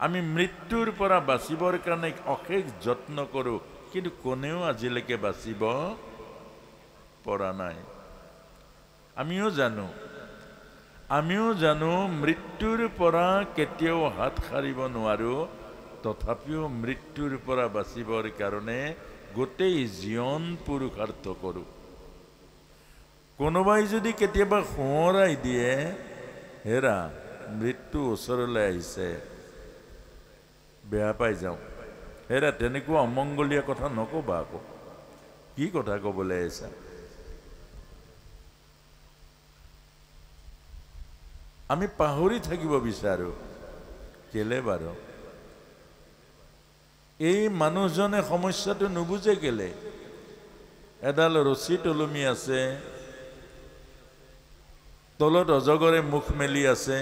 আমি মৃত্যুৰ পৰা বাচিবৰ কাৰণে অশেষ যত্ন কৰোঁ, কিন্তু কোনেও আজিলৈকে বাচিব পৰা নাই। আমিও জানো মৃত্যুৰ পৰা কেতিয়াও হাত সাৰিব নোৱাৰোঁ, তথাপিও মৃত্যুৰ পৰা বাচিবৰ কাৰণে গোটেই জীৱন পুৰুষাৰ্থ কৰোঁ। কোনোবাই যদি কেতিয়াবা সোঁৱৰাই দিয়ে, হেৰা মৃত্যু ওচৰলৈ আহিছে, বেয়া পাই যাওঁ, হেৰা তেনেকুৱা অমংগলীয়া কথা নক'বা আকৌ, কি কথা ক'বলৈ আহিছা? আমি পাহৰি থাকিব বিচাৰোঁ। কেলে বাৰু? এই মানুহজনে সমস্যাটো নুবুজে কেলে? এডাল ৰছী তলমি আছে, তলত অজগৰে মুখ মেলি আছে,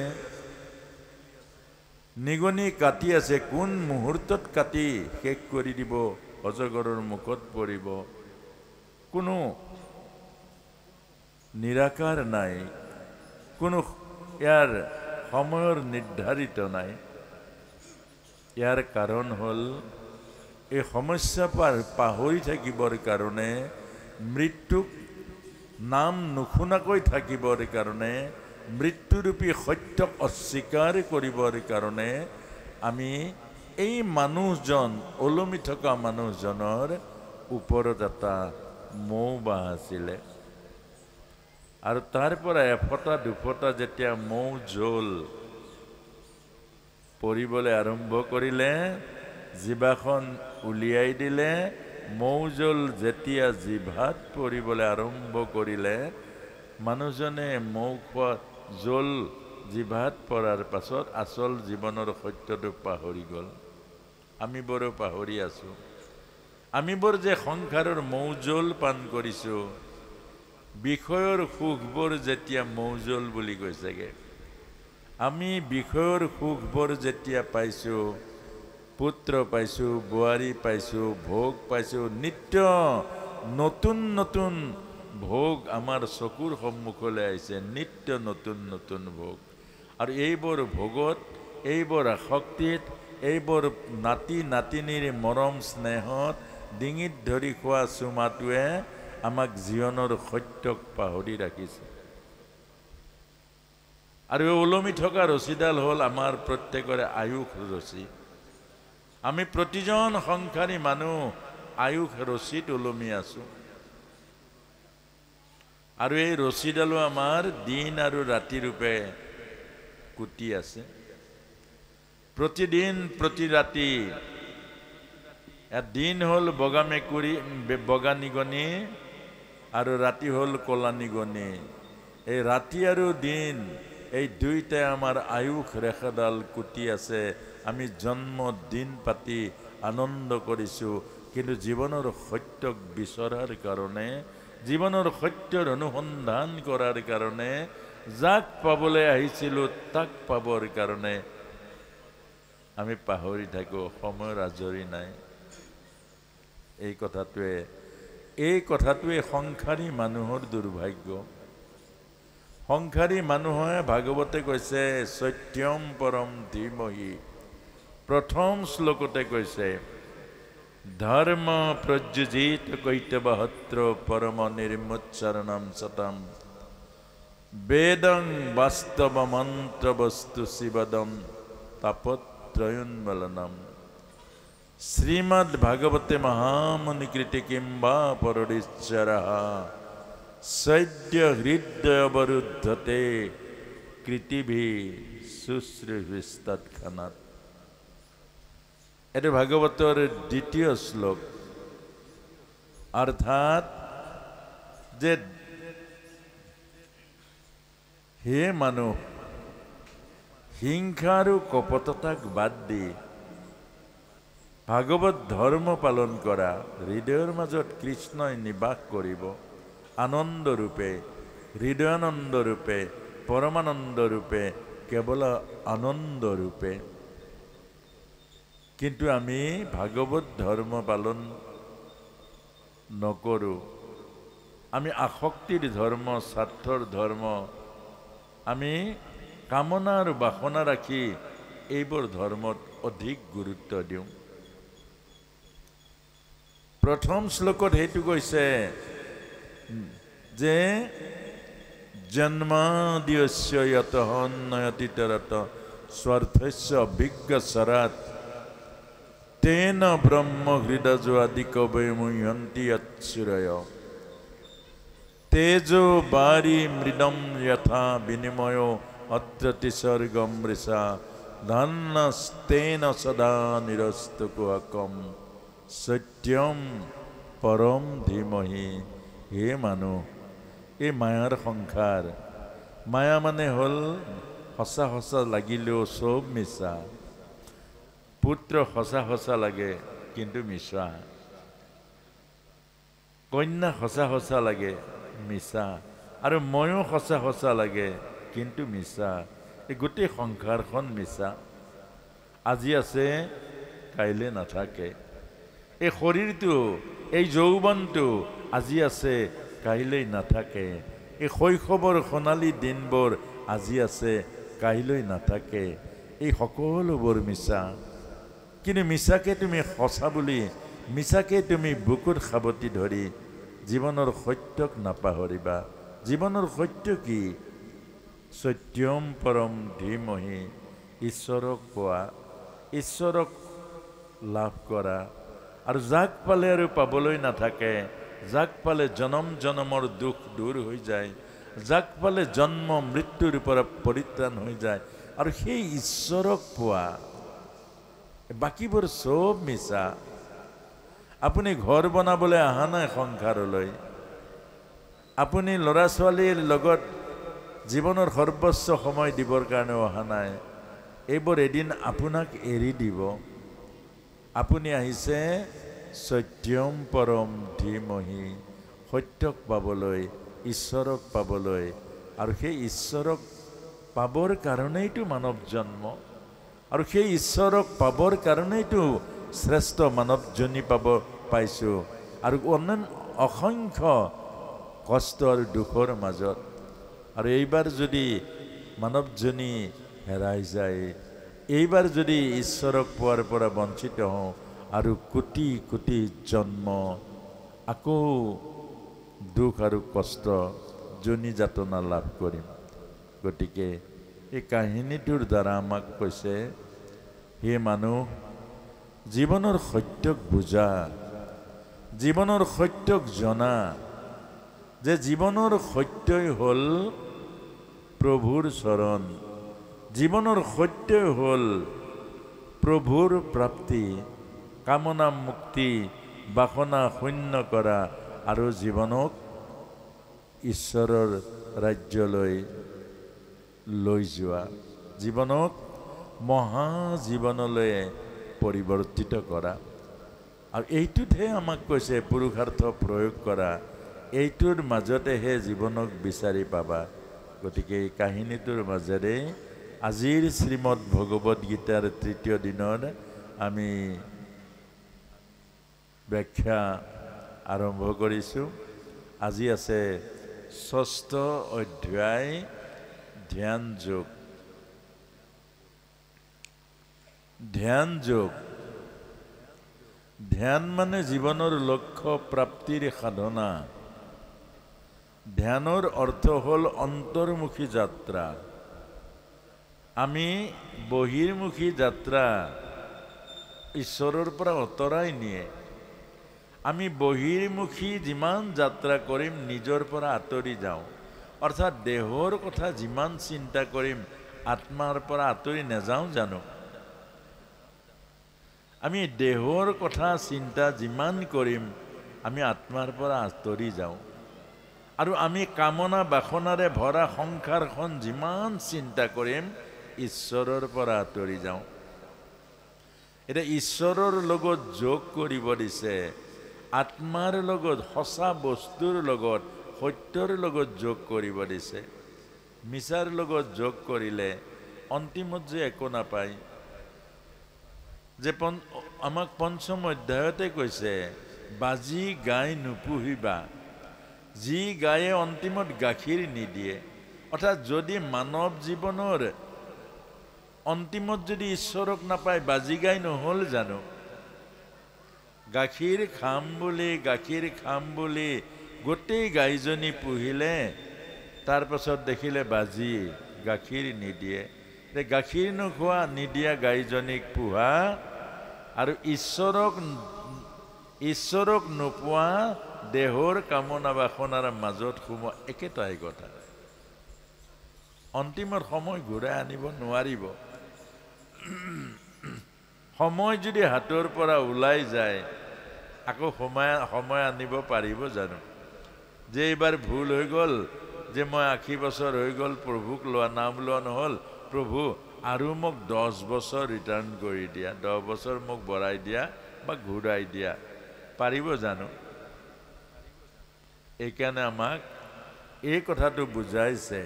নিগনি কাটি আছে, কোন মুহূৰ্তত কাটি শেষ কৰি দিব অজগৰৰ মুখত পৰিব, কোনো নিৰাকাৰ নাই, কোনো ইয়াৰ সময়ৰ নিৰ্ধাৰিত নাই। ইয়াৰ কাৰণ হ'ল এই সমস্যা পাহৰি থাকিবৰ কাৰণে, মৃত্যুক নাম নুশুনাকৈ থাকিবৰ কাৰণে, মৃত্যুৰূপী সত্যক অস্বীকাৰ কৰিবৰ কাৰণে আমি এই মানুহজন, ওলমি থকা মানুহজনৰ ওপৰত এটা মৌ বাহ আছিলে, আৰু তাৰ পৰা এফটা দুফটা যেতিয়া মৌ জল পৰিবলৈ আৰম্ভ কৰিলে, জিভাখন উলিয়াই দিলে, মৌ জল যেতিয়া জিভাত পৰিবলৈ আৰম্ভ কৰিলে, মানুহজনে মৌ খোৱা জল জিভাত পৰাৰ পাছত আচল জীৱনৰ সত্যটো পাহৰি গ'ল। আমি বৰ পাহৰি আছোঁ। আমি বৰ যে সংসাৰৰ মৌ জল পান কৰিছোঁ, বিষয়ৰ সুখবোৰ যেতিয়া মৌজল বুলি কৈছেগে, আমি বিষয়ৰ সুখবোৰ যেতিয়া পাইছোঁ, পুত্ৰ পাইছোঁ, বোৱাৰী পাইছোঁ, ভোগ পাইছোঁ, নিত্য নতুন নতুন ভোগ আমাৰ চকুৰ সন্মুখলৈ আহিছে, নিত্য নতুন নতুন ভোগ। আৰু এইবোৰ ভোগত, এইবোৰ আসক্তিত, এইবোৰ নাতি নাতিনীৰ মৰম স্নেহত ডিঙিত ধৰি খোৱা চুমাটোৱে আমাক জীৱনৰ সত্যক পাহৰি ৰাখিছে। আৰু ওলমি থকা ৰছীডাল হ'ল আমাৰ প্ৰত্যেকৰে আয়ুস ৰছী। আমি প্ৰতিজন সংসাৰী মানুহ আয়ুস ৰছীত ওলমি আছোঁ, আৰু এই ৰছীডালো আমাৰ দিন আৰু ৰাতি ৰূপে কুটি আছে। প্ৰতিদিন প্ৰতি ৰাতি দিন হ'ল বগা মেকুৰী, বগা নিগনি, আৰু ৰাতি হ'ল কলা নিগনি। এই ৰাতি আৰু দিন, এই দুইটাই আমাৰ আয়ুস ৰেখাডাল কুটি আছে। আমি জন্ম দিন পাতি আনন্দ কৰিছোঁ, কিন্তু জীৱনৰ সত্যক বিচৰাৰ কাৰণে, জীৱনৰ সত্যৰ অনুসন্ধান কৰাৰ কাৰণে, যাক পাবলৈ আহিছিলোঁ তাক পাবৰ কাৰণে আমি পাহৰি থাকোঁ, সময়ৰ আজৰি নাই। এই কথাটোৱে সংসাৰী মানুহৰ দুৰ্ভাগ্য। সংসাৰী মানুহে, ভাগৱতে কৈছে সত্যম পৰম ধীমহি, প্ৰথম শ্লোকতে কৈছে ধৰ্ম প্ৰযুজিত কৈতবহত্ৰ পৰম নিৰ্মুচ্চাৰণম সতম বেদং বাস্তৱ মন্ত্ৰ বস্তু শিৱদম তাপত্ৰয়োন্মলনম। শ্ৰীমদ্ ভাগবতে মহামুনিকৃতি কিংবা পৰৰিচ্ছৰঃ সদ্য হৃদয়বৰুদ্ধতে কৃতিভি শুশ্ৰূষিস্তৎক্ষণাৎ। এটা ভাগবতৰ দ্বিতীয় শ্লোক। অৰ্থাৎ যে হে মানুহ, হিংসা আৰু কপটতাক বাদ দি ভাগৱত ধৰ্ম পালন কৰা, হৃদয়ৰ মাজত কৃষ্ণই নিবাস কৰিব আনন্দ ৰূপে, হৃদয়ানন্দ ৰূপে, পৰমানন্দ ৰূপে, কেৱল আনন্দ ৰূপে। কিন্তু আমি ভাগৱত ধৰ্ম পালন নকৰোঁ। আমি আসক্তিৰ ধৰ্ম, স্বাৰ্থৰ ধৰ্ম, আমি কামনা আৰু বাসনা ৰাখি এইবোৰ ধৰ্মত অধিক গুৰুত্ব দিওঁ। প্ৰথম শ্লোকত সেইটো কৈছে যে জন্মাদ্যস্য য়তঃ নয়তিতৰত স্বাৰ্থস্য অভিজ্ঞস্বৰাট তেন ব্ৰহ্ম হৃদযো আদি কবৈ মুহ্যন্তি য়ৎসূৰয় তেজো বাৰি মৃদম যথা বিনিময় অত্ৰতি স্বৰ্গম মৃষা ধন্যস্তেন সদা নিৰস্তকুহকম সত্যম পৰম ধীমহি। হে মানুহ, এই মায়াৰ সংসাৰ, মায়া মানে হ'ল সঁচা সঁচা লাগিলেও চব মিছা। পুত্ৰ সঁচা সঁচা লাগে কিন্তু মিছা, কন্যা সঁচা সঁচা লাগে মিছা, আৰু ময়ো সঁচা সঁচা লাগে কিন্তু মিছা। এই গোটেই সংসাৰখন মিছা। আজি আছে কাইলৈ নাথাকে। এই শৰীৰটো, এই যৌৱনটো আজি আছে কাইলৈ নাথাকে। এই শৈশৱৰ সোণালী দিনবোৰ আজি আছে কাইলৈ নাথাকে। এই সকলোবোৰ মিছা। কিন্তু মিছাকে তুমি সঁচা বুলি, মিছাকে তুমি বুকুত সাৱটি ধৰি জীৱনৰ সত্যক নাপাহৰিবা। জীৱনৰ সত্য কি? সত্যম পৰম ধীমহি, ঈশ্বৰক পোৱা, ঈশ্বৰক লাভ কৰা। আৰু যাক পালে আৰু পাবলৈ নাথাকে, যাক পালে জনম জনমৰ দুখ দূৰ হৈ যায়, যাক পালে জন্ম মৃত্যুৰ পৰা পৰিত্ৰাণ হৈ যায়, আৰু সেই ঈশ্বৰক পোৱা। বাকীবোৰ চব মিছা। আপুনি ঘৰ বনাবলৈ অহা নাই সংসাৰলৈ, আপুনি ল'ৰা ছোৱালীৰ লগত জীৱনৰ সৰ্বোচ্চ সময় দিবৰ কাৰণে অহা নাই। এইবোৰ এদিন আপোনাক এৰি দিব। আপুনি আহিছে সত্যম পৰম ধীমহি, সত্যক পাবলৈ, ঈশ্বৰক পাবলৈ। আৰু সেই ঈশ্বৰক পাবৰ কাৰণেইতো মানৱ জন্ম, আৰু সেই ঈশ্বৰক পাবৰ কাৰণেইতো শ্ৰেষ্ঠ মানৱজনী পাইছোঁ। আৰু অসংখ্য কষ্ট আৰু দুখৰ মাজত। আৰু এইবাৰ যদি মানৱজনী হেৰাই যায়, এইবাৰ যদি ঈশ্বৰক পোৱাৰ পৰা বঞ্চিত হওঁ, আৰু কোটি কোটি জন্ম আকৌ দুখ আৰু কষ্ট, জনী যাতনা লাভ কৰিম। গতিকে এই কাহিনীটোৰ দ্বাৰা আমাক কৈছে, হে মানুহ, জীৱনৰ সত্যক বুজা, জীৱনৰ সত্যক জনা, যে জীৱনৰ সত্যই হ'ল প্ৰভুৰ চৰণ, জীৱনৰ সত্যই হ'ল প্ৰভুৰ প্ৰাপ্তি, কামনা মুক্তি, বাসনা শূন্য কৰা, আৰু জীৱনক ঈশ্বৰৰ ৰাজ্যলৈ লৈ যোৱা, জীৱনক মহাজীৱনলৈ পৰিৱৰ্তিত কৰা। আৰু এইটোতহে আমাক কৈছে পুৰুষাৰ্থ প্ৰয়োগ কৰা। এইটোৰ মাজতেহে জীৱনক বিচাৰি পাবা। গতিকে এই কাহিনীটোৰ মাজেৰে আজিৰ শ্ৰীমদ ভগৱদ গীতাৰ ৩য় দিনৰ আমি ব্যাখ্যা আৰম্ভ কৰিছোঁ। আজি আছে ৬ষ্ঠ অধ্যায় ধ্যান যোগ। ধ্যান যোগ, ধ্যান মানে জীৱনৰ লক্ষ্য প্ৰাপ্তিৰ সাধনা। ধ্যানৰ অৰ্থ হ'ল অন্তৰ্মুখী যাত্ৰা। আমি বহিৰ্মুখী যাত্ৰা ঈশ্বৰৰ পৰা আঁতৰাই নিয়ে। আমি বহিৰ্মুখী যিমান যাত্ৰা কৰিম নিজৰ পৰা আঁতৰি যাওঁ। অৰ্থাৎ দেহৰ কথা যিমান চিন্তা কৰিম আত্মাৰ পৰা আঁতৰি নাযাওঁ জানো? আমি দেহৰ কথা চিন্তা যিমান কৰিম আমি আত্মাৰ পৰা আঁতৰি যাওঁ। আৰু আমি কামনা বাসনাৰে ভৰা সংসাৰখন যিমান চিন্তা কৰিম ঈশ্বৰৰ পৰা আঁতৰি যাওঁ। এতিয়া ঈশ্বৰৰ লগত যোগ কৰিব দিছে, আত্মাৰ লগত, সঁচা বস্তুৰ লগত, সত্যৰ লগত যোগ কৰিব দিছে। মিছাৰ লগত যোগ কৰিলে অন্তিমত যে একো নাপায়। যে আমাক পঞ্চম অধ্যায়তে কৈছে, বাজি গাই নুপুহিবা। যি গায়ে অন্তিমত গাখীৰ নিদিয়ে। অৰ্থাৎ যদি মানৱ জীৱনৰ অন্তিমত যদি ঈশ্বৰক নাপায় বাজি গাই নহ'ল জানো? গাখীৰ খাম বুলি গোটেই গাইজনী পুহিলে, তাৰ পাছত দেখিলে বাজি গাখীৰ নিদিয়ে। গাখীৰ নোখোৱা নিদিয়া গাইজনীক পোহা আৰু ঈশ্বৰক নোপোৱা দেহৰ কামনা বাসনাৰ মাজত সোমোৱা একেটাই কথা। অন্তিমত সময় ঘূৰাই আনিব নোৱাৰিব। সময় যদি হাতৰ পৰা ওলাই যায় আকৌ সময় আনিব পাৰিব জানো? যে এইবাৰ ভুল হৈ গ'ল, যে মই 80 বছৰ হৈ গ'ল প্ৰভুক নাম লোৱা নহ'ল, প্ৰভু আৰু মোক 10 বছৰ ৰিটাৰ্ণ কৰি দিয়া, 10 বছৰ মোক বঢ়াই দিয়া বা ঘূৰাই দিয়া, পাৰিব জানো? এইকাৰণে আমাক এই কথাটো বুজাইছে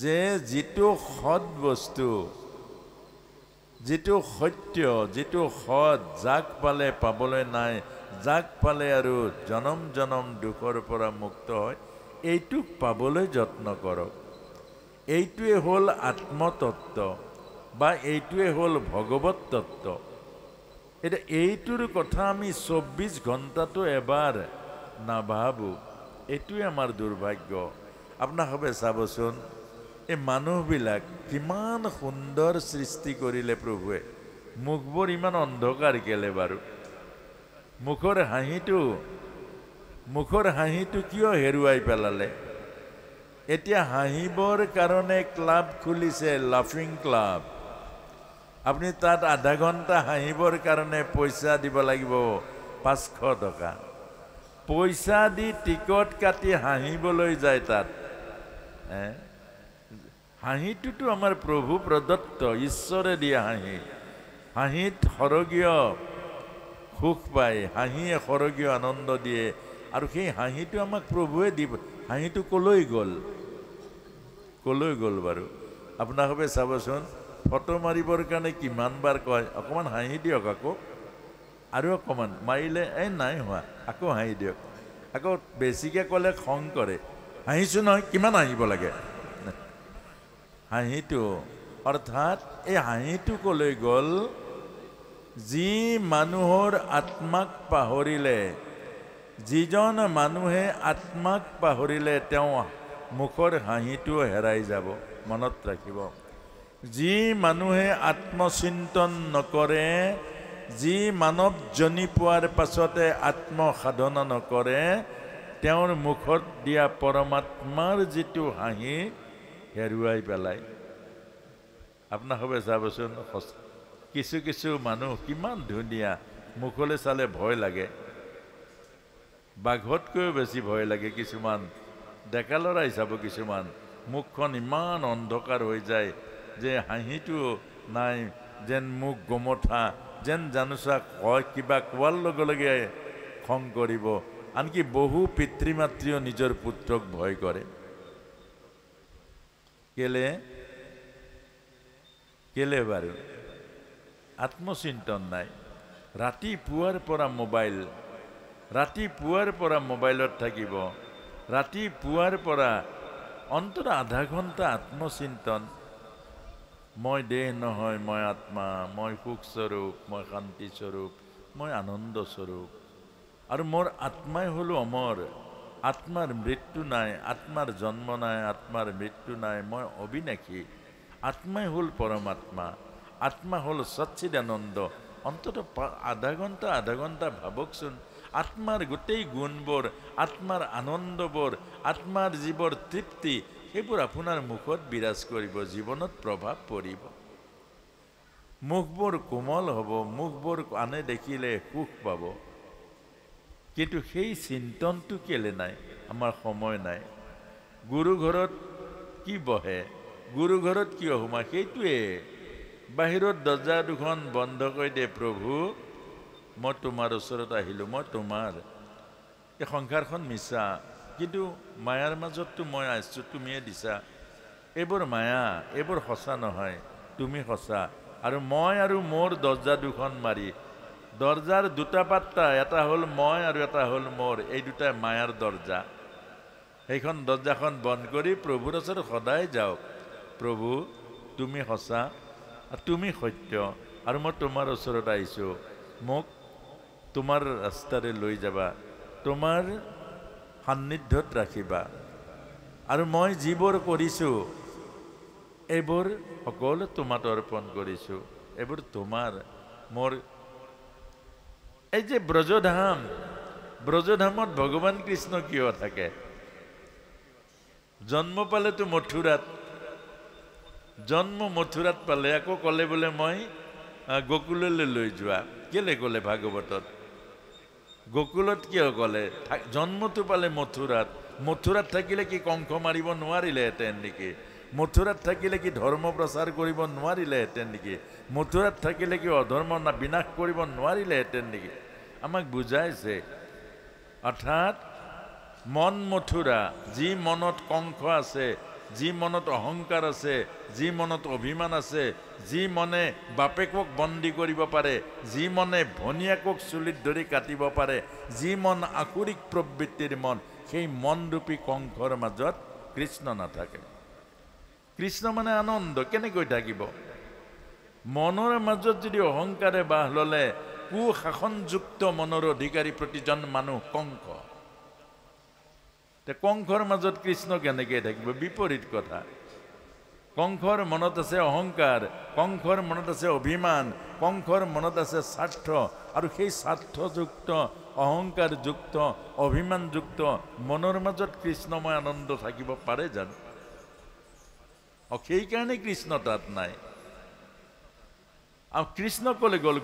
যে যিটো সৎ বস্তু, যিটো সত্য, যিটো সৎ, যাক পালে পাবলৈ নাই, যাক পালে আৰু জনম জনম দুখৰ পৰা মুক্ত হয়, এইটোক পাবলৈ যত্ন কৰক। এইটোৱে হ'ল আত্মতত্ত্ব বা এইটোৱে হ'ল ভগৱত তত্ত্ব। এতিয়া এইটোৰ কথা আমি 24 ঘণ্টাটো এবাৰ নাভাবোঁ, এইটোৱে আমাৰ দুৰ্ভাগ্য। আপোনালোকে চাবচোন, এই মানুহবিলাক কিমান সুন্দৰ সৃষ্টি কৰিলে প্ৰভুৱে, মুখবোৰ ইমান অন্ধকাৰ কেলে বাৰু? মুখৰ হাঁহিটো কিয় হেৰুৱাই পেলালে? এতিয়া হাঁহিবৰ কাৰণে ক্লাব খুলিছে, লাফিং ক্লাব। আপুনি তাত আধা ঘণ্টা হাঁহিবৰ কাৰণে পইচা দিব লাগিব 500 টকা। পইচা দি টিকট কাটি হাঁহিবলৈ যায় তাত। হাঁহিটোতো আমাৰ প্ৰভু প্ৰদত্ত, ঈশ্বৰে দিয়া হাঁহি। হাঁহিত সৰগীয় সুখ পায়, হাঁহিয়ে সৰগীয় আনন্দ দিয়ে, আৰু সেই হাঁহিটো আমাক প্ৰভুৱে দিব। হাঁহিটো কলৈ গ'ল বাৰু? আপোনালোকে চাবচোন, ফটো মাৰিবৰ কাৰণে কিমান বাৰ কয় অকণমান হাঁহি দিয়ক, আকৌ আৰু অকণমান মাৰিলে এই নাই হোৱা, আকৌ হাঁহি দিয়ক। আকৌ বেছিকৈ ক'লে খং কৰে, হাঁহিছোঁ নহয়, কিমান হাঁহিব লাগে? হাঁহিটো অৰ্থাৎ এই হাঁহিটো কলৈ গ'ল? যি মানুহৰ আত্মাক পাহৰিলে, যিজন মানুহে আত্মাক পাহৰিলে তেওঁ মুখৰ হাঁহিটো হেৰাই যাব। মনত ৰাখিব, যি মানুহে আত্মচিন্তন নকৰে, যি মানৱ জনি পোৱাৰ পাছতে আত্মসাধনা নকৰে, তেওঁৰ মুখত দিয়া পৰমাত্মাৰ যিটো হাঁহি হেৰুৱাই পেলায়। আপোনালোকে চাবচোন, কিছু মানুহ কিমান ধুনীয়া, মুখলৈ চালে ভয় লাগে, বাঘতকৈও বেছি ভয় লাগে। কিছুমান ডেকা ল'ৰাই চাব, কিছুমান মুখখন ইমান অন্ধকাৰ হৈ যায় যে হাঁহিটো নাই, যেন মুখ গোমঠা, যেন জানোচা কয়, কিবা কোৱাৰ লগে লগে খং কৰিব। আনকি বহু পিতৃ মাতৃও নিজৰ পুত্ৰক ভয় কৰে। কেলে বাৰু? আত্মচিন্তন নাই। ৰাতিপুৱাৰ পৰা মোবাইলত থাকিব, ৰাতিপুৱাৰ পৰা অন্তত আধা ঘণ্টা আত্মচিন্তন। মই দেহ নহয়, মই আত্মা, মই সুখস্বৰূপ, মই শান্তিস্বৰূপ, মই আনন্দস্বৰূপ, আৰু মোৰ আত্মাই হ'ল অমৰ। আত্মাৰ মৃত্যু নাই, আত্মাৰ জন্ম নাই, আত্মাৰ মৃত্যু নাই, মই অবিনাশী। আত্মাই হ'ল পৰমাত্মা, আত্মা হ'ল সচ্চিদানন্দ। অন্তত আধা ঘণ্টা ভাবকচোন, আত্মাৰ গোটেই গুণবোৰ, আত্মাৰ আনন্দবোৰ, আত্মাৰ যিবোৰ তৃপ্তি, সেইবোৰ আপোনাৰ মুখত বিৰাজ কৰিব, জীৱনত প্ৰভাৱ পৰিব। মুখবোৰ কোমল হ'ব, মুখবোৰ আনে দেখিলে সুখ পাব। কিন্তু সেই চিন্তনটো কেলে নাই? আমাৰ সময় নাই। গুৰু ঘৰত কি বহে, গুৰু ঘৰত কিয় সোমায়? সেইটোৱে বাহিৰত দৰ্জা দুখন বন্ধ কৰি দিয়ে, প্ৰভু মই তোমাৰ ওচৰত আহিলোঁ, মই তোমাৰ। এই সংসাৰখন মিছা, কিন্তু মায়াৰ মাজততো মই আহিছোঁ, তুমিয়ে দিছা। এইবোৰ মায়া, এইবোৰ সঁচা নহয়, তুমি সঁচা। আৰু মই আৰু মোৰ দৰ্জা দুখন মাৰি, দৰ্জাৰ দুটা পাত্তা, এটা হ'ল মই আৰু এটা হ'ল মোৰ, এই দুটাই মায়াৰ দৰ্জা। সেইখন দৰ্জাখন বন্ধ কৰি প্ৰভুৰ ওচৰত সদায় যাওক, প্ৰভু তুমি সঁচা তুমি সত্য আৰু মই তোমাৰ ওচৰত আহিছোঁ মোক তোমাৰ ৰাস্তাৰে লৈ যাবা তোমাৰ সান্নিধ্যত ৰাখিবা আৰু মই যিবোৰ কৰিছোঁ এইবোৰ সকলো তোমাত অৰ্পণ কৰিছোঁ এইবোৰ তোমাৰ মোৰ এই যে ব্ৰজধামত ভগৱান কৃষ্ণ কিয় থাকে জন্ম পালেতো মথুৰাত পালে আকৌ ক'লে বোলে মই গোকুললৈ লৈ যোৱা কেলে ক'লে ভাগৱতত গোকুলত কিয় ক'লে জন্মটো পালে মথুৰাত থাকিলে কি কংস মাৰিব নোৱাৰিলেহেঁতেন নেকি মথুৰাত থাকিলে কি ধৰ্ম প্ৰচাৰ কৰিব নোৱাৰিলেহেঁতেন নেকি মথুৰাত থাকিলে কি অধৰ্ম বিনাশ কৰিব নোৱাৰিলেহেঁতেন নেকি আমাক বুজাইছে অৰ্থাৎ মন মথুৰা যি মনত কংস আছে যি মনত অহংকাৰ আছে যি মনত অভিমান আছে যি মনে বাপেকক বন্দী কৰিব পাৰে যি মনে ভনীয়েকক চুলিত ধৰি কাটিব পাৰে যি মন আসুৰিক প্ৰবৃত্তিৰ মন সেই মনৰূপী কংসৰ মাজত কৃষ্ণ নাথাকে কৃষ্ণ মানে আনন্দ কেনেকৈ থাকিব মনৰ মাজত যদি অহংকাৰে বাহ ল'লে কুশাসনযুক্ত মনৰ অধিকাৰী প্ৰতিজন মানুহ কংস কংসৰ মাজত কৃষ্ণ কেনেকৈ থাকিব বিপৰীত কথা কংসৰ মনত আছে অহংকাৰ কংসৰ মনত আছে অভিমান কংসৰ মনত আছে স্বাৰ্থ আৰু সেই স্বাৰ্থযুক্ত অহংকাৰযুক্ত অভিমানযুক্ত মনৰ মাজত কৃষ্ণময় আনন্দ থাকিব পাৰে জানো সেইকাৰণে কৃষ্ণ তাত নাই আৰু কৃষ্ণ ক'লে গ'ল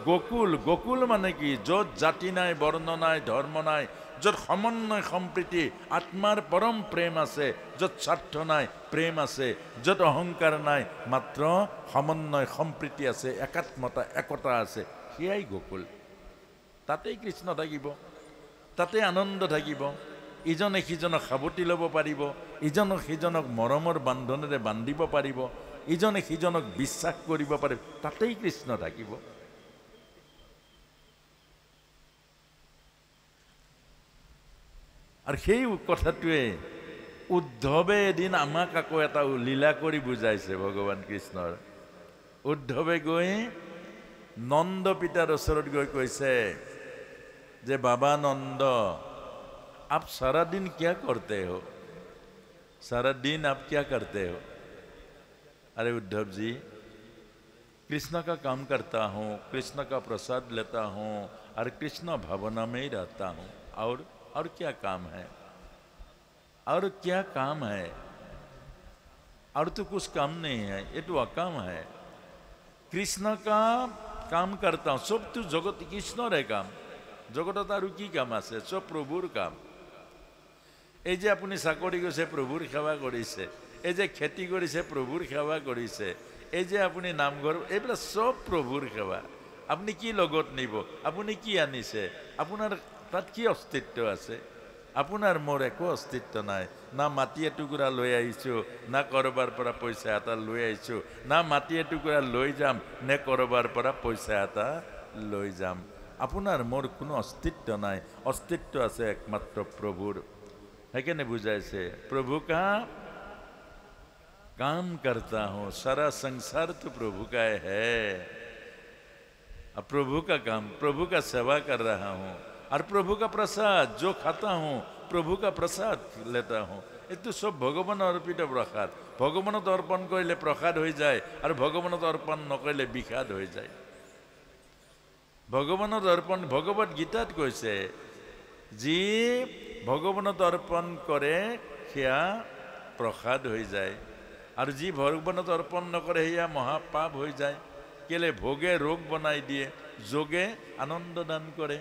গোকুল মানে কি য'ত জাতি নাই বৰ্ণ নাই ধৰ্ম নাই য'ত সমন্বয় সম্প্ৰীতি আত্মাৰ পৰম প্ৰেম আছে য'ত স্বাৰ্থ নাই প্ৰেম আছে য'ত অহংকাৰ নাই মাত্ৰ সমন্বয় সম্প্ৰীতি আছে একাত্মতা একতা আছে সেয়াই গোকুল তাতেই কৃষ্ণ থাকিব তাতে আনন্দ থাকিব ইজনে সিজনক সাৱটি ল'ব পাৰিব ইজনক সিজনক মৰমৰ বান্ধোনেৰে বান্ধিব পাৰিব ইজনে সিজনক বিশ্বাস কৰিব পাৰিব তাতেই কৃষ্ণ থাকিব আৰু সেই কথাটোৱে উদ্ধৱে এদিন আমাক আকৌ এটা লীলা কৰি বুজাইছে ভগৱান কৃষ্ণৰ উদ্ধৱে গৈ নন্দ পিতাৰ ওচৰত গৈ কৈছে যে বাবা নন্দ आप सारा दिन क्या करते हो सारा दिन आप क्या करते हो अरे उद्धव जी कृष्ण का काम करता हूँ कृष्ण का प्रसाद लेता हूँ और कृष्ण भावना में ही रहता हूँ और क्या काम है और क्या काम है और तो कुछ काम नहीं है ये तो अकाम है कृष्ण का काम करता हूँ सब तो जगत कृष्ण रे काम जगत और की काम आसे सब प्रभुर काम এই যে আপুনি চাকৰি কৰিছে প্ৰভুৰ সেৱা কৰিছে এই যে খেতি কৰিছে প্ৰভুৰ সেৱা কৰিছে এই যে আপুনি নামঘৰ এইবিলাক সব প্ৰভুৰ সেৱা আপুনি কি লগত নিব আপুনি কি আনিছে আপোনাৰ তাত কি অস্তিত্ব আছে আপোনাৰ মোৰ একো অস্তিত্ব নাই না মাটি এটুকুৰা লৈ আহিছোঁ না কৰবাৰ পৰা পইচা এটা লৈ আহিছোঁ না মাটি এটুকুৰা লৈ যাম নে কৰবাৰ পৰা পইচা এটা লৈ যাম আপোনাৰ মোৰ কোনো অস্তিত্ব নাই অস্তিত্ব আছে একমাত্ৰ প্ৰভুৰ है बुझाए से प्रभु का काम करता हूँ सारा संसार तो प्रभु का है अब प्रभु का काम प्रभु का सेवा कर रहा हूँ और प्रभु का प्रसाद जो खाता हूँ प्रभु का प्रसाद लेता हूँ ये तो सब भगवान अर्पित प्रसाद भगवान अर्पण कर प्रसाद हो जाए और भगवान अर्पण नकरिले विषाद हो जाए भगवान अर्पण भगवत गीतात कैसे जी ভগৱানত অৰ্পণ কৰে সেয়া প্ৰসাদ হৈ যায় আৰু যি ভগৱানত অৰ্পণ নকৰে সেয়া মহাপাপ হৈ যায় কেলে ভোগে ৰোগ বনাই দিয়ে যোগে আনন্দ দান কৰে